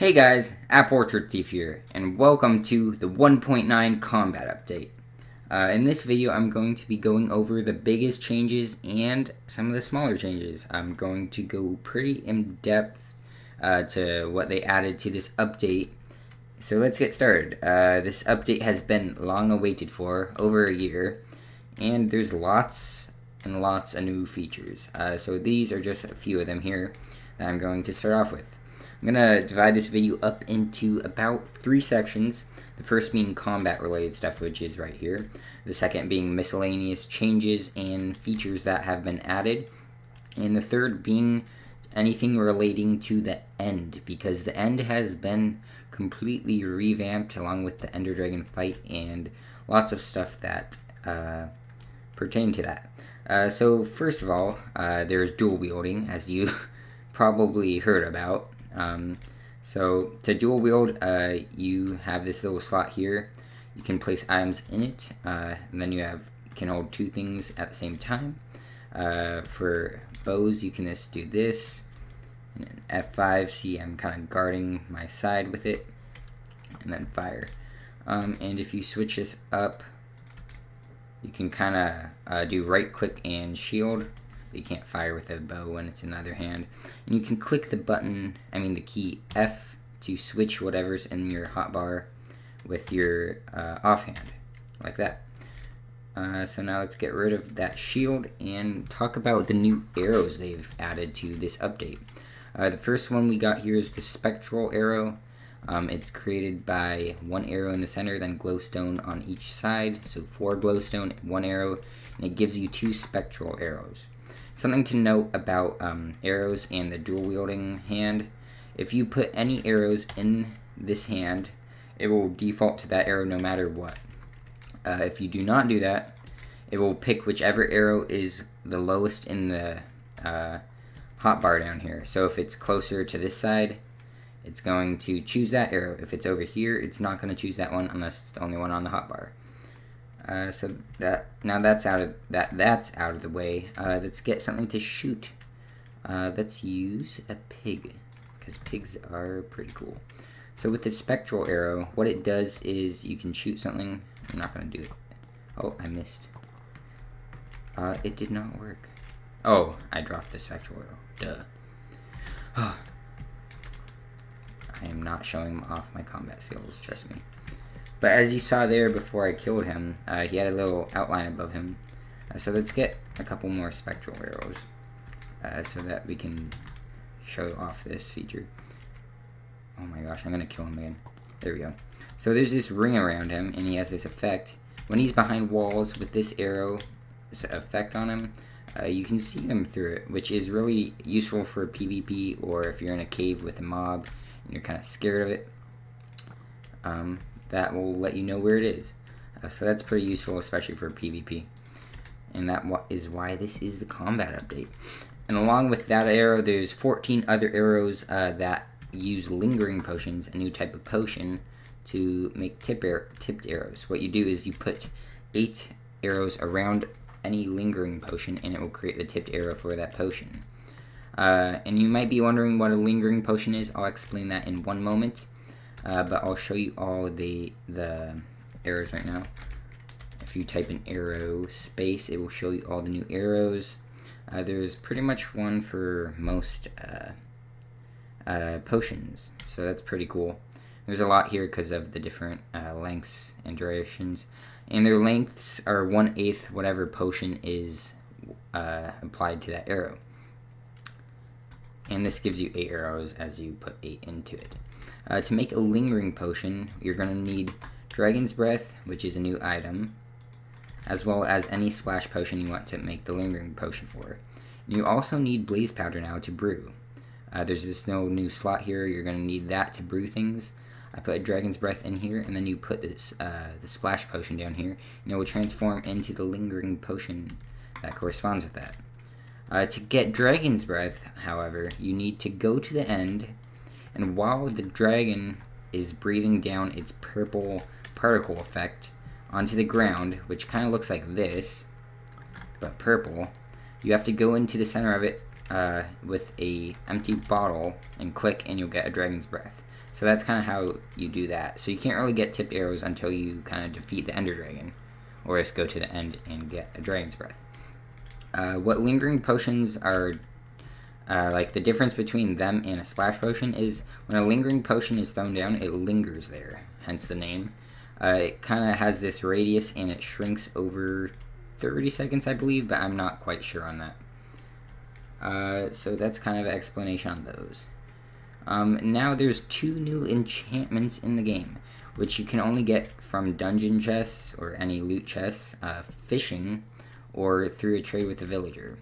Hey guys, Apple Orchard Thief here, and welcome to the 1.9 combat update. In this video, I'm going to be going over the biggest changes and some of the smaller changes. I'm going to go pretty in depth to what they added to this update. So let's get started. This update has been long awaited for, over a year, and there's lots and lots of new features. So these are just a few of them here that I'm going to start off with. I'm going to divide this video up into about 3 sections. The first being combat related stuff, which is right here. The second being miscellaneous changes and features that have been added. And the third being anything relating to the end, because the end has been completely revamped along with the Ender Dragon fight and lots of stuff that pertain to that. So first of all, there's dual wielding, as you probably heard about. So to dual wield, you have this little slot here. You can place items in it, and then you can hold 2 things at the same time. For bows, you can just do this, and F5. See, I'm kind of guarding my side with it, and then fire. And if you switch this up, you can kind of do right click and shield. You can't fire with a bow when it's in the other hand. And you can click the key F to switch whatever's in your hotbar with your offhand, like that. So now let's get rid of that shield and talk about the new arrows they've added to this update. The first one we got here is the spectral arrow. It's created by 1 arrow in the center, then glowstone on each side. So 4 glowstone, 1 arrow, and it gives you 2 spectral arrows. Something to note about arrows and the dual wielding hand: if you put any arrows in this hand, it will default to that arrow no matter what. If you do not do that, it will pick whichever arrow is the lowest in the hotbar down here. So if it's closer to this side, it's going to choose that arrow. If it's over here, it's not going to choose that one unless it's the only one on the hotbar. So that's out of the way. Let's get something to shoot. Let's use a pig, because pigs are pretty cool. So with the spectral arrow, what it does is you can shoot something. I'm not gonna do it. Oh, I missed. It did not work. Oh, I dropped the spectral arrow. Duh. I am not showing off my combat skills, trust me. But as you saw there before I killed him, he had a little outline above him. So let's get a couple more spectral arrows so that we can show off this feature. Oh my gosh, I'm going to kill him again. There we go. So there's this ring around him, and he has this effect. When he's behind walls with this arrow, this effect on him, you can see him through it, which is really useful for PvP, or if you're in a cave with a mob and you're kind of scared of it. That will let you know where it is. So that's pretty useful, especially for PvP. And that is why this is the combat update. And along with that arrow, there's 14 other arrows that use lingering potions, a new type of potion, to make tipped arrows. What you do is you put 8 arrows around any lingering potion, and it will create the tipped arrow for that potion. And you might be wondering what a lingering potion is. I'll explain that in one moment. But I'll show you all the arrows right now. If you type in arrow space, it will show you all the new arrows. There's pretty much one for most potions, so that's pretty cool. There's a lot here because of the different lengths and durations. And their lengths are 1/8 whatever potion is applied to that arrow. And this gives you 8 arrows as you put 8 into it. To make a lingering potion, you're going to need Dragon's Breath, which is a new item, as well as any splash potion you want to make the lingering potion for. And you also need Blaze Powder now to brew. There's this no new slot here. You're going to need that to brew things. I put a Dragon's Breath in here, and then you put this the splash potion down here, and it will transform into the lingering potion that corresponds with that. To get Dragon's Breath, however, you need to go to the end, and while the dragon is breathing down its purple particle effect onto the ground, which kind of looks like this, but purple, you have to go into the center of it with a empty bottle and click, and you'll get a Dragon's Breath. So that's kind of how you do that. So you can't really get tipped arrows until you kind of defeat the Ender Dragon, or just go to the end and get a Dragon's Breath. What lingering potions are, like the difference between them and a splash potion is when a lingering potion is thrown down, it lingers there, hence the name. It kind of has this radius and it shrinks over 30 seconds, I believe, but I'm not quite sure on that. So that's kind of an explanation on those. Now there's 2 new enchantments in the game, which you can only get from dungeon chests or any loot chests, fishing, or through a trade with a villager.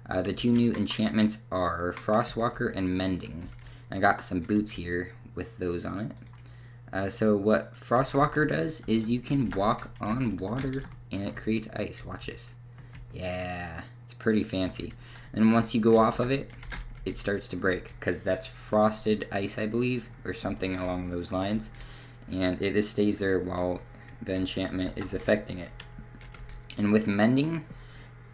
The 2 new enchantments are Frostwalker and Mending. I got some boots here with those on it. So what Frostwalker does is you can walk on water and it creates ice. Watch this. Yeah, it's pretty fancy. And once you go off of it, it starts to break because that's frosted ice, I believe, or something along those lines. And it just stays there while the enchantment is affecting it. And with Mending,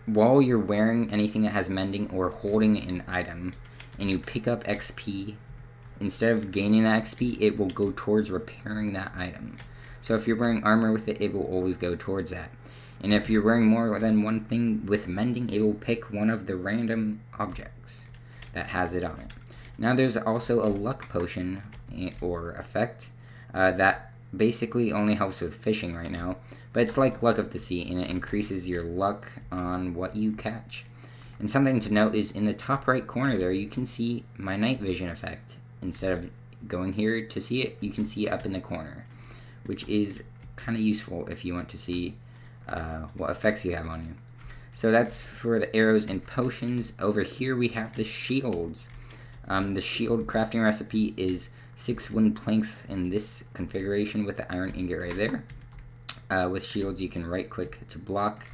while you're wearing anything that has Mending or holding an item, and you pick up XP, instead of gaining that XP, it will go towards repairing that item. So if you're wearing armor with it, it will always go towards that. And if you're wearing more than one thing with Mending, it will pick one of the random objects that has it on it. Now there's also a luck potion or effect that basically only helps with fishing right now, but it's like Luck of the Sea, and it increases your luck on what you catch. And something to note is in the top right corner there, you can see my night vision effect. Instead of going here to see it, you can see it up in the corner, which is kind of useful if you want to see what effects you have on you. So that's for the arrows and potions. Over here we have the shields. The shield crafting recipe is 6 wooden planks in this configuration with the iron ingot right there. With shields you can right click to block,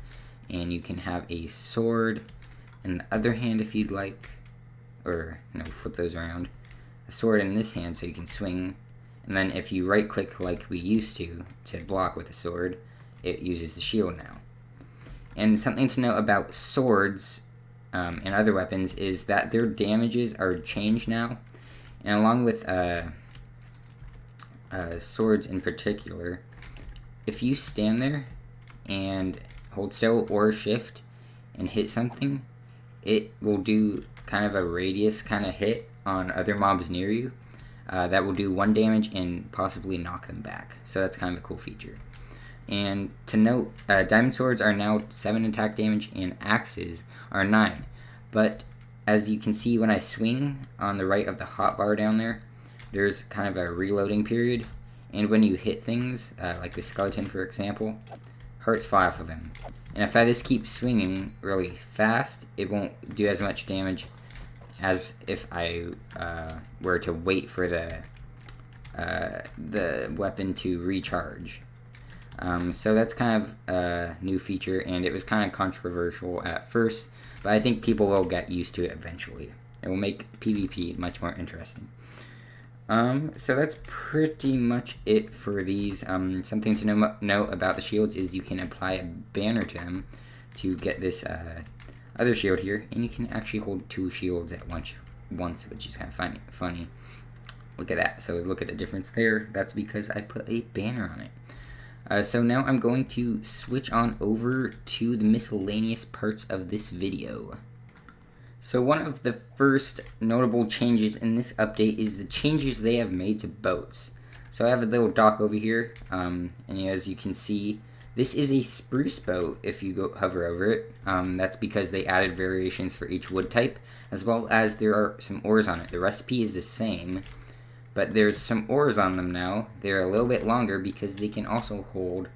and you can have a sword in the other hand if you'd like, or flip those around. A sword in this hand so you can swing, and then if you right click like we used to block with a sword, it uses the shield now. And something to note about swords and other weapons is that their damages are changed now, and along with swords in particular, if you stand there and hold still or shift and hit something, it will do kind of a radius kind of hit on other mobs near you that will do 1 damage and possibly knock them back. So that's kind of a cool feature. And to note, diamond swords are now 7 attack damage and axes are 9. But as you can see when I swing on the right of the hotbar down there, there's kind of a reloading period. And when you hit things, like the skeleton for example, hearts fly off of him. And if I just keep swinging really fast, it won't do as much damage as if I were to wait for the weapon to recharge. So that's kind of a new feature, and it was kind of controversial at first, but I think people will get used to it eventually. It will make PvP much more interesting. So that's pretty much it for these. Something to note about the shields is you can apply a banner to them to get this other shield here, and you can actually hold 2 shields at once, which is kind of funny. Look at that. So look at the difference there. That's because I put a banner on it. So now I'm going to switch on over to the miscellaneous parts of this video. So one of the first notable changes in this update is the changes they have made to boats. So I have a little dock over here, and as you can see, this is a spruce boat if you go hover over it. That's because they added variations for each wood type, as well as there are some ores on it. The recipe is the same, but there's some ores on them now. They're a little bit longer because they can also hold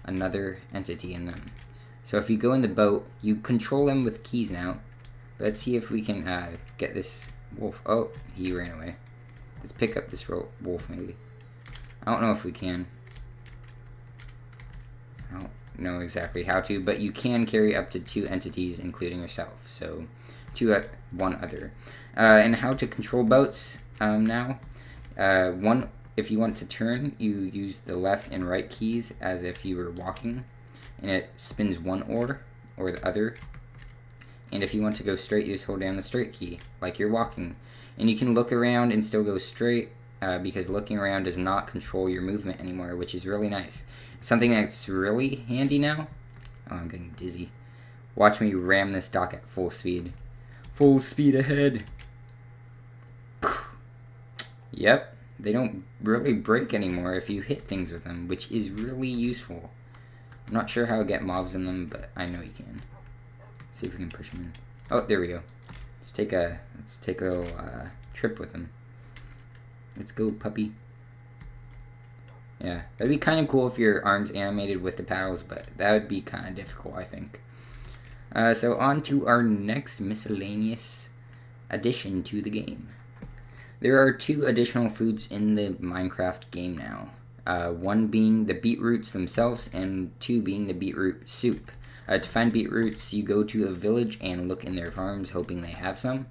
another entity in them. So if you go in the boat, you control them with keys now. Let's see if we can get this wolf. Oh, he ran away. Let's pick up this wolf maybe. I don't know if we can. I don't know exactly how to, but you can carry up to 2 entities, including yourself. So 2 at one other. And how to control boats now. One, if you want to turn, you use the left and right keys as if you were walking, and it spins one oar or the other. And if you want to go straight, you just hold down the straight key, like you're walking. And you can look around and still go straight, because looking around does not control your movement anymore, which is really nice. Something that's really handy now. Oh, I'm getting dizzy. Watch me ram this dock at full speed. Full speed ahead. Yep, they don't really break anymore if you hit things with them, which is really useful. I'm not sure how to get mobs in them, but I know you can. Let's see if we can push them in. Oh, there we go. Let's take a little trip with them. Let's go, puppy. Yeah, that'd be kind of cool if your arm's animated with the paddles, but that would be kind of difficult, I think. So on to our next miscellaneous addition to the game. There are 2 additional foods in the Minecraft game now. One being the beetroots themselves, and 2 being the beetroot soup. To find beetroots, you go to a village and look in their farms, hoping they have some.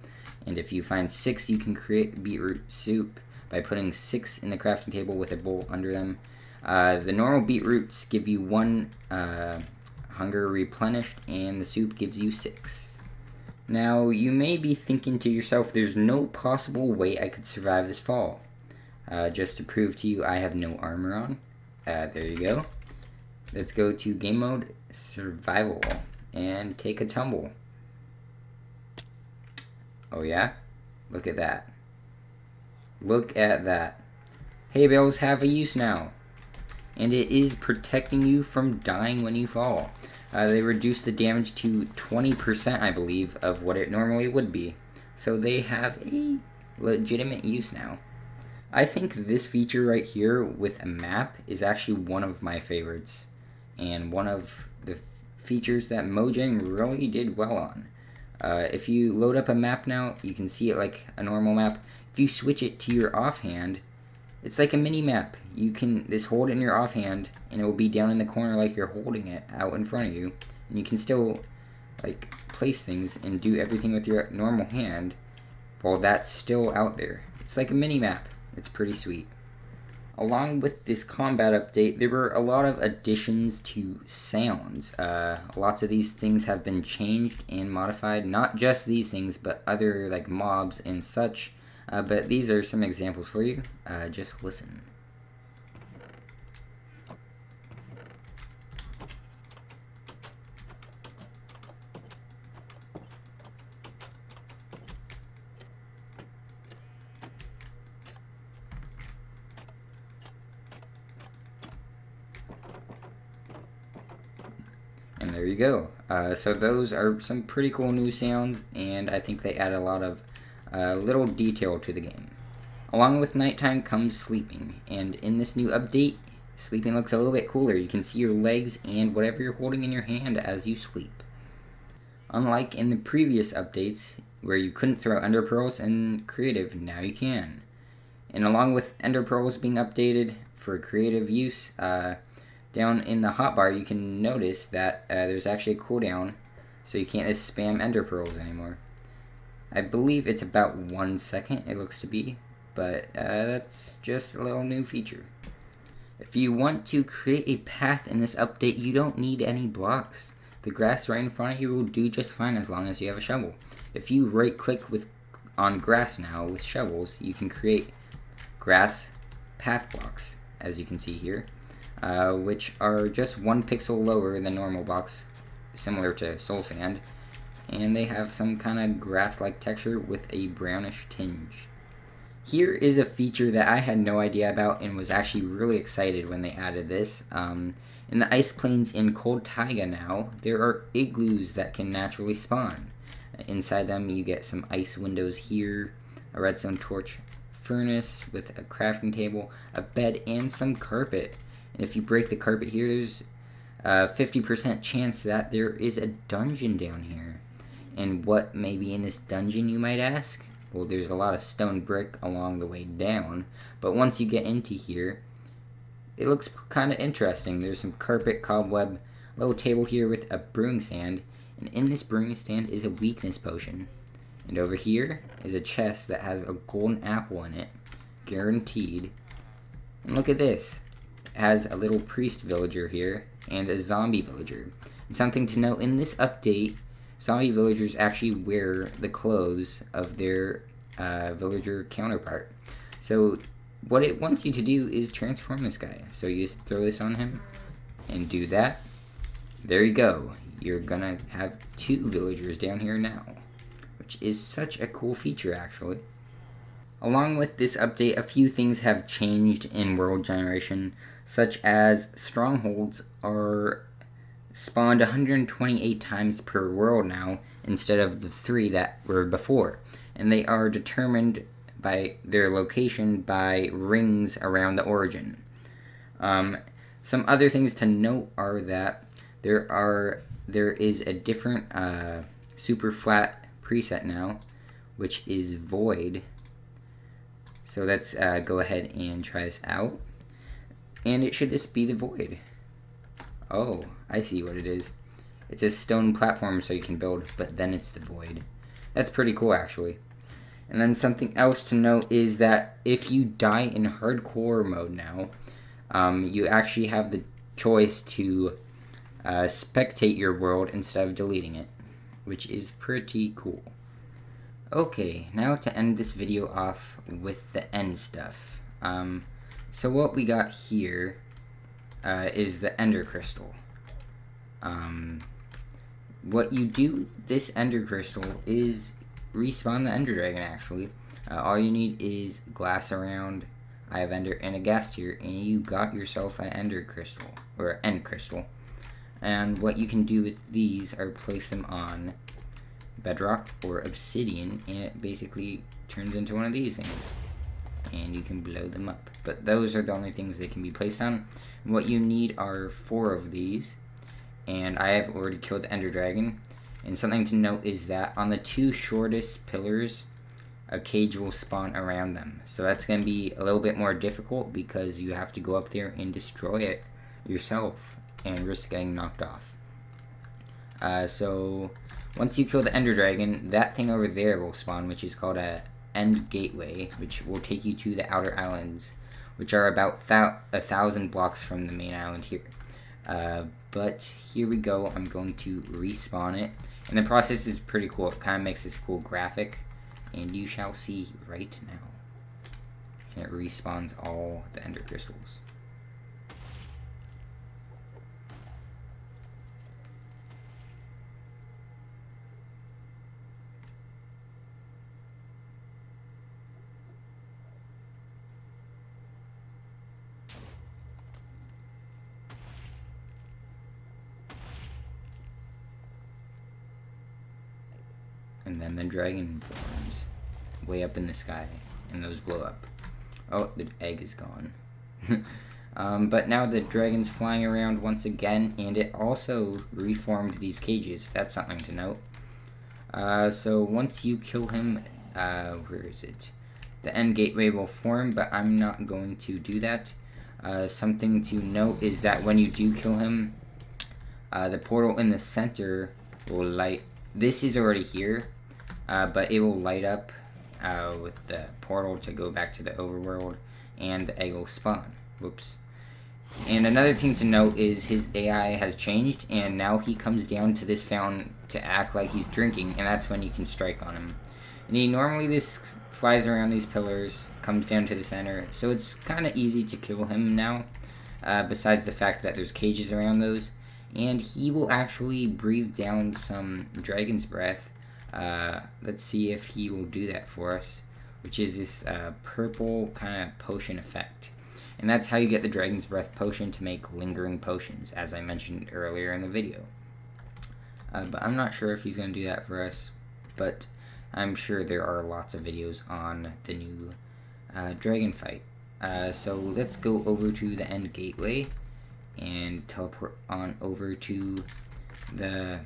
And if you find 6, you can create beetroot soup by putting 6 in the crafting table with a bowl under them. The normal beetroots give you 1 hunger replenished, and the soup gives you 6. Now, you may be thinking to yourself, there's no possible way I could survive this fall. Just to prove to you I have no armor on. There you go. Let's go to game mode, survival, and take a tumble. Oh yeah? Look at that. Look at that. Hay bales have a use now. And it is protecting you from dying when you fall. They reduce the damage to 20%, I believe, of what it normally would be. So they have a legitimate use now. I think this feature right here with a map is actually one of my favorites. And one of the features that Mojang really did well on. If you load up a map now, you can see it like a normal map. If you switch it to your offhand, it's like a mini map. You can just hold it in your offhand, and it will be down in the corner like you're holding it out in front of you. And you can still like place things and do everything with your normal hand while that's still out there. It's like a mini map. It's pretty sweet. Along with this combat update, there were a lot of additions to sounds. Lots of these things have been changed and modified. Not just these things, but other like mobs and such. But these are some examples for you. Just listen. And there you go. So those are some pretty cool new sounds, and I think they add a lot of little detail to the game. Along with nighttime comes sleeping, and in this new update, sleeping looks a little bit cooler. You can see your legs and whatever you're holding in your hand as you sleep. Unlike in the previous updates, where you couldn't throw ender pearls in creative, now you can. And along with ender pearls being updated for creative use, down in the hotbar you can notice that there's actually a cooldown, so you can't just spam ender pearls anymore. I believe it's about 1 second, it looks to be, but that's just a little new feature. If you want to create a path in this update, you don't need any blocks. The grass right in front of you will do just fine as long as you have a shovel. If you right click on grass now with shovels, you can create grass path blocks, as you can see here, which are just 1 pixel lower than normal blocks, similar to soul sand. And they have some kind of grass-like texture with a brownish tinge. Here is a feature that I had no idea about and was actually really excited when they added this. In the ice plains in cold taiga now, there are igloos that can naturally spawn. Inside them you get some ice windows here, a redstone torch furnace with a crafting table, a bed, and some carpet. And if you break the carpet here, there's a 50% chance that there is a dungeon down here. And what may be in this dungeon, you might ask? Well, there's a lot of stone brick along the way down, but once you get into here, it looks kind of interesting. There's some carpet, cobweb, a little table here with a brewing stand, and in this brewing stand is a weakness potion. And over here is a chest that has a golden apple in it, guaranteed. And look at this. It has a little priest villager here, and a zombie villager. And something to note, in this update, zombie villagers actually wear the clothes of their villager counterpart. So what it wants you to do is transform this guy. So you just throw this on him and do that. There you go. You're gonna have 2 villagers down here now, which is such a cool feature actually. Along with this update, a few things have changed in world generation, such as strongholds are spawned 128 times per world now instead of the 3 that were before, and they are determined by their location by rings around the origin. Some other things to note are that there is a different super flat preset now, which is void. So let's go ahead and try this out, and it should just be the void. Oh, I see what it is. It's a stone platform so you can build, but then it's the void. That's pretty cool actually. And then something else to note is that if you die in hardcore mode now, you actually have the choice to spectate your world instead of deleting it, which is pretty cool. Okay, now to end this video off with the end stuff. So what we got here is the ender crystal. What you do with this ender crystal is respawn the ender dragon actually. All you need is glass around, eye of ender, and a ghast tear, and you got yourself an ender crystal, or end crystal. And what you can do with these are place them on bedrock or obsidian, and it basically turns into one of these things. And you can blow them up. But those are the only things they can be placed on. And what you need are 4 of these. And I have already killed the ender dragon. And something to note is that on the 2 shortest pillars, a cage will spawn around them. So that's going to be a little bit more difficult because you have to go up there and destroy it yourself and risk getting knocked off. So once you kill the ender dragon, that thing over there will spawn, which is called a end gateway, which will take you to the outer islands, which are about 1,000 blocks from the main island here. But here we go. I'm going to respawn it, and the process is pretty cool. It kind of makes this cool graphic, and you shall see right now. And it respawns all the ender crystals. And then the dragon forms way up in the sky, and those blow up. Oh, the egg is gone. But now the dragon's flying around once again, and it also reformed these cages. That's something to note. So once you kill him, where is it? The end gateway will form, but I'm not going to do that. Something to note is that when you do kill him, the portal in the center will light. This is already here, but it will light up with the portal to go back to the overworld, and the egg will spawn. Whoops. And another thing to note is his AI has changed, and now he comes down to this fountain to act like he's drinking, and that's when you can strike on him. And he normally this flies around these pillars, comes down to the center, so it's kind of easy to kill him now, besides the fact that there's cages around those. And he will actually breathe down some dragon's breath. Let's see if he will do that for us, which is this purple kind of potion effect. And that's how you get the dragon's breath potion to make lingering potions, as I mentioned earlier in the video. But I'm not sure if he's going to do that for us, but I'm sure there are lots of videos on the new dragon fight. So let's go over to the end gateway and teleport on over to the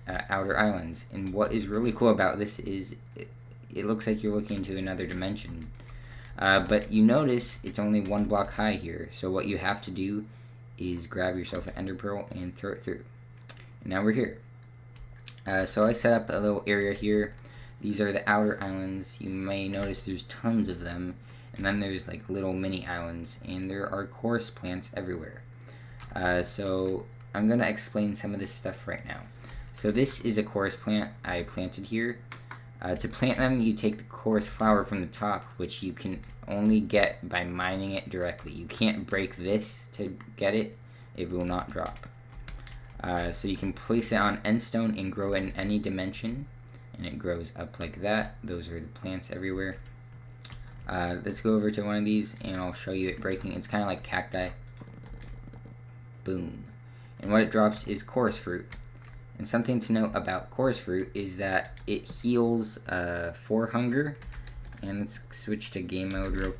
outer islands. And what is really cool about this is it looks like you're looking into another dimension. But you notice it's only 1 block high here, so what you have to do is grab yourself an ender pearl and throw it through. And now we're here. So I set up a little area here. These are the outer islands. You may notice there's tons of them, and then there's like little mini islands, and there are chorus plants everywhere. So I'm going to explain some of this stuff right now. So this is a chorus plant I planted here. To plant them, you take the coarse flower from the top, which you can only get by mining it directly. You can't break this to get it. It will not drop. So you can place it on endstone and grow it in any dimension, and it grows up like that. Those are the plants everywhere. Let's go over to one of these, and I'll show you it breaking. It's kind of like cacti. Boom. And what it drops is chorus fruit. And something to note about chorus fruit is that it heals 4 hunger. And let's switch to game mode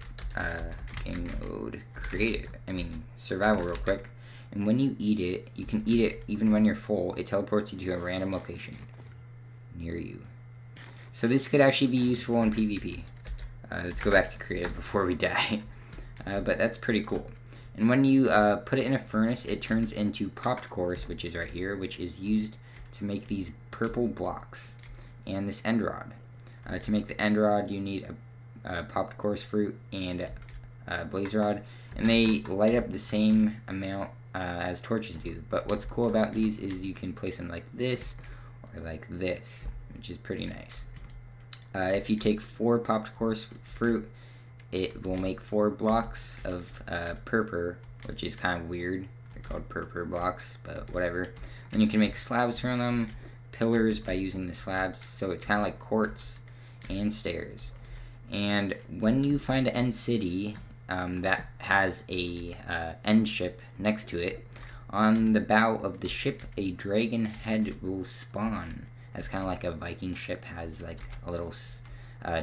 survival real quick. And when you eat it, you can eat it even when you're full. It teleports you to a random location near you. So this could actually be useful in PvP. Let's go back to creative before we die. But that's pretty cool. And when you put it in a furnace, it turns into popped chorus, which is right here, which is used to make these purple blocks. And this end rod. To make the end rod, you need a popped chorus fruit and a blaze rod. And they light up the same amount as torches do. But what's cool about these is you can place them like this or like this, which is pretty nice. If you take 4 popped chorus fruit, it will make 4 blocks of purpur, which is kind of weird. They're called purpur blocks, but whatever. Then you can make slabs from them, pillars by using the slabs, so it's kind of like quartz and stairs. And when you find an end city that has a end ship next to it, on the bow of the ship, a dragon head will spawn. As kind of like a Viking ship has like a little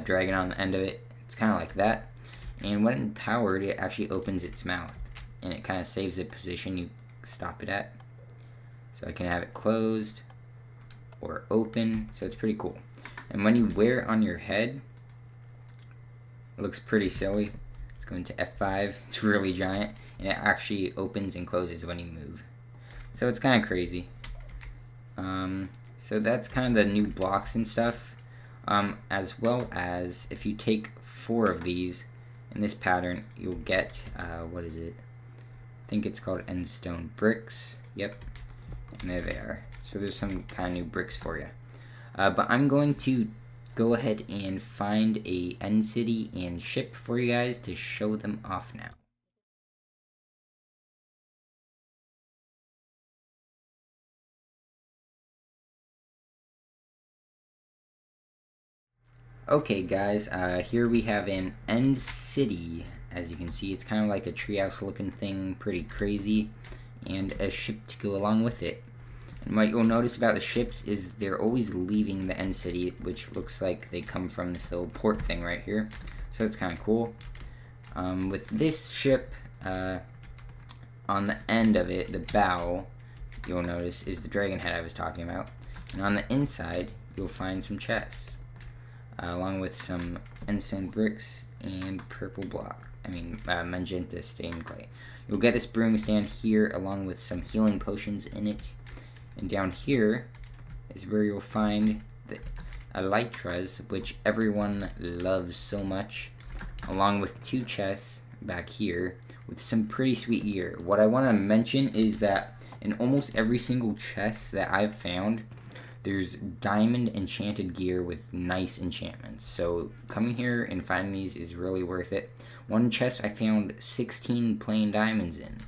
dragon on the end of it. It's kind of like that. And when empowered, it actually opens its mouth. And it kind of saves the position you stop it at. So I can have it closed or open. So it's pretty cool. And when you wear it on your head, it looks pretty silly. Let's go into F5. It's really giant. And it actually opens and closes when you move. So it's kind of crazy. So that's kind of the new blocks and stuff, as well as if you take 4 of these in this pattern, you'll get, what is it? I think it's called endstone bricks. Yep, and there they are. So there's some kind of new bricks for you. But I'm going to go ahead and find a end city and ship for you guys to show them off now. Okay guys, here we have an end city. As you can see, it's kind of like a treehouse looking thing, pretty crazy, and a ship to go along with it. And what you'll notice about the ships is they're always leaving the end city, which looks like they come from this little port thing right here. So it's kind of cool. With this ship, on the end of it, the bow, you'll notice is the dragon head I was talking about. And on the inside, you'll find some chests. Along with some endstone bricks and purple magenta stained clay. You'll get this broom stand here along with some healing potions in it. And down here is where you'll find the elytras, which everyone loves so much, along with 2 chests back here with some pretty sweet gear. What I want to mention is that in almost every single chest that I've found, there's diamond enchanted gear with nice enchantments. So coming here and finding these is really worth it. One chest I found 16 plain diamonds in.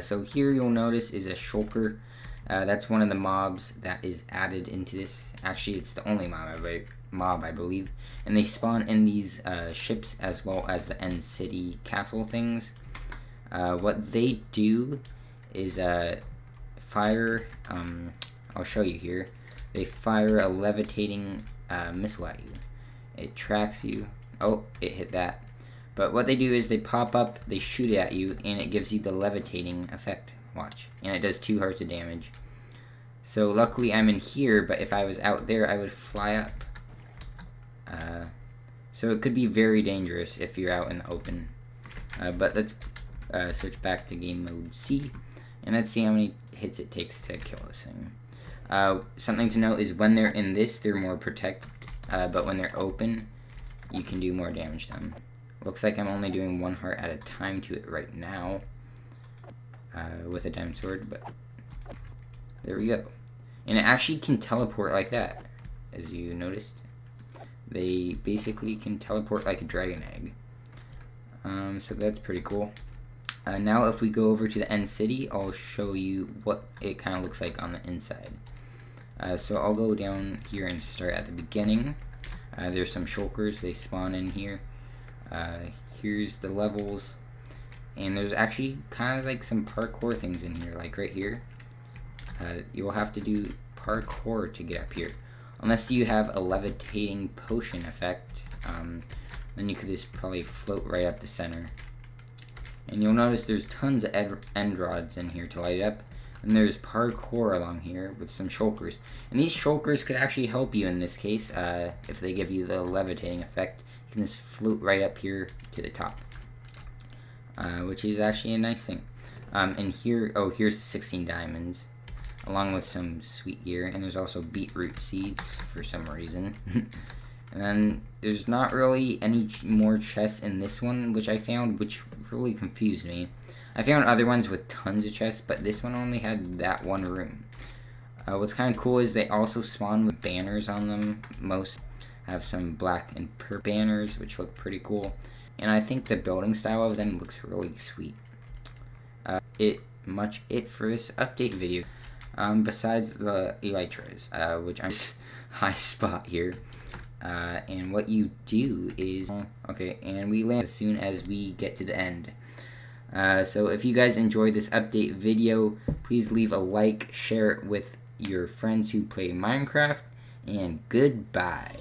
So here you'll notice is a shulker. That's one of the mobs that is added into this. Actually, it's the only mob I believe. And they spawn in these ships as well as the end city castle things. What they do is fire... I'll show you here. They fire a levitating missile at you. It tracks you. Oh, it hit that. But what they do is they pop up, they shoot it at you, and it gives you the levitating effect. Watch. And it does 2 hearts of damage. So luckily I'm in here, but if I was out there, I would fly up. So it could be very dangerous if you're out in the open. But let's switch back to game mode C, and let's see how many hits it takes to kill this thing. Something to note is when they're in this, they're more protected, but when they're open, you can do more damage to them. Looks like I'm only doing 1 heart at a time to it right now, with a diamond sword, but there we go. And it actually can teleport like that, as you noticed. they basically can teleport like a dragon egg. So that's pretty cool. Now if we go over to the end city, I'll show you what it kind of looks like on the inside. So I'll go down here and start at the beginning. There's some shulkers, they spawn in here. Here's the levels. And there's actually kind of like some parkour things in here, like right here. You will have to do parkour to get up here. Unless you have a levitating potion effect, then you could just probably float right up the center. And you'll notice there's tons of end rods in here to light up. And there's parkour along here with some shulkers. And these shulkers could actually help you in this case. If they give you the levitating effect, you can just float right up here to the top. Which is actually a nice thing. And here, oh, here's 16 diamonds, along with some sweet gear, and there's also beetroot seeds for some reason. And then there's not really any more chests in this one, which I found, which really confused me. I found other ones with tons of chests, but this one only had that one room. What's kind of cool is they also spawn with banners on them. Most have some black and purple banners, which look pretty cool. And I think the building style of them looks really sweet. Much it for this update video. Besides the elytras, which I'm high spot here. And what you do is, okay, and we land as soon as we get to the end. So if you guys enjoyed this update video, please leave a like, share it with your friends who play Minecraft, and goodbye.